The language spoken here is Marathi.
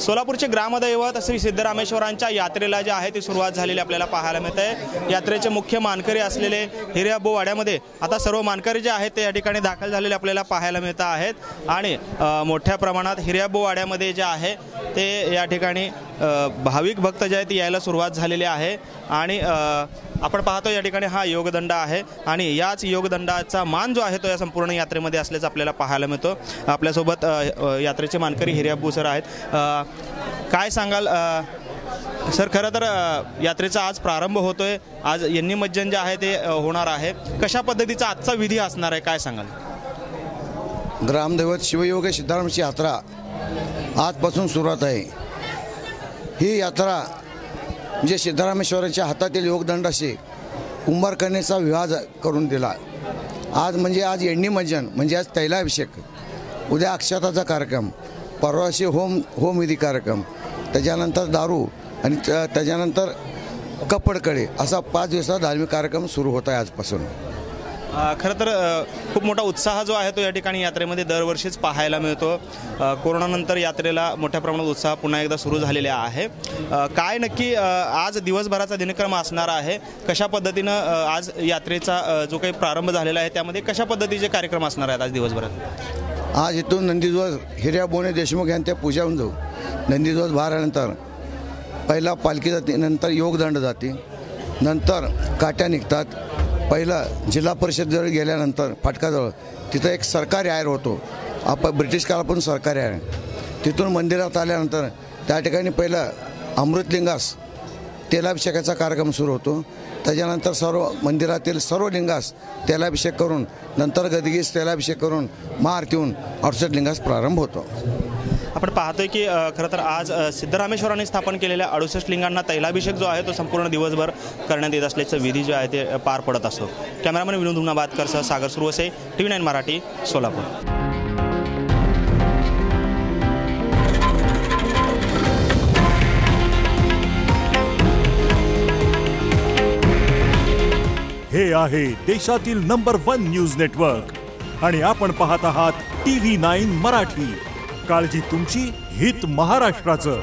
सोलापूरचे ग्रामदैवत श्री सिद्धरामेश्वरांच्या यात्रेला जे आहे ती सुरुवात झालेली आपल्याला पाहायला मिळते। यात्रेचे मुख्य मानकरी असलेले हिरयाबो वाड्यामध्ये आता सर्व मानकरी जे आहेत ते या ठिकाणी दाखल झालेले आपल्याला पाहायला मिळत आहेत आणि मोठ्या प्रमाणात हिरयाबो वाड्यामध्ये जे आहे ते या ठिकाणी भाविक भक्त जे आहेत ते यायला सुरुवात झालेली आहे आणि आपण पाहतो या ठिकाणी हा योगदंड आहे आणि याच योगदंडाचा मान जो आहे तो या संपूर्ण यात्रेमध्ये असल्याचं आपल्याला पाहायला मिळतो। आपल्यासोबत यात्रेचे मानकरी हिरयाबो सर आहेत। काय सांगाल सर, खरं तर यात्रेचा आज प्रारंभ होतोय, आज यन्नीमज्जन जे आहे ते होणार आहे, कशा पद्धतीचा आजचा विधी असणार आहे काय सांगाल? ग्रामदैवत शिवयोग सिद्धरामाची यात्रा आजपासून सुरुवात आहे। ही यात्रा म्हणजे सिद्धरामेश्वरांच्या हातातील योगदंडाशी कुंभारकन्येचा विवाह करून दिला। आज यन्नीमज्जन म्हणजे आज तैलाभिषेक, उद्या अक्षताचा कार्यक्रम, परवाशी होमविधी कार्यक्रम, त्याच्यानंतर दारू आणि त्याच्यानंतर कपडकळे असा 5 दिवसाचा धार्मिक कार्यक्रम सुरू होत आहे आजपासून। खरं तर खूप मोठा उत्साह जो आहे तो या ठिकाणी यात्रेमध्ये दरवर्षीच पाहायला मिळतो। कोरोनानंतर यात्रेला मोठ्या प्रमाणात उत्साह पुन्हा एकदा सुरू झालेला आहे। काय नक्की आज दिवसभराचा दिनक्रम असणार आहे, कशा पद्धतीनं आज यात्रेचा जो काही प्रारंभ झालेला आहे त्यामध्ये कशा पद्धतीचे कार्यक्रम असणार आहेत आज दिवसभरात? आज इथून नंदीध्वज हिरयाबो देशमुख यांच्या पूजा होऊन जाऊ। नंदीध्वज बारानंतर पहिला पालखी जाते, नंतर योगदंड जाते, नंतर काट्या निघतात। पहिला जिल्हा परिषदेजवळ गेल्यानंतर फाटकाजवळ तिथं एक सरकारी आयर होतो, आपण ब्रिटिश काळापासून सरकारी आयर, तिथून मंदिरात आल्यानंतर त्या ठिकाणी पहिलं अमृतलिंगास तेलाभिषेकाचा कार्यक्रम सुरू होतो। त्याच्यानंतर सर्व मंदिरातील सर्व लिंगास तेलाभिषेक करून नंतर गदगीस तेलाभिषेक करून महाआरती होऊन 68 लिंगास प्रारंभ होतो। आपण पाहतोय की खरं तर आज सिद्धरामेश्वरांनी स्थापन केलेल्या 68 लिंगांना तैलाभिषेक जो आहे तो संपूर्ण दिवसभर करण्यात येत असल्याचं विधी जो आहे ते पार पडत असतो। कॅमेरामॅन विनोद हुमनाबादकर सह सागर सुरवसे, TV9 मराठी, सोलापूर। हे आहे देशातील नंबर 1 न्यूज नेटवर्क आणि आपण पाहत आहात TV9 मराठी। काळजी तुमची, हित महाराष्ट्राचं।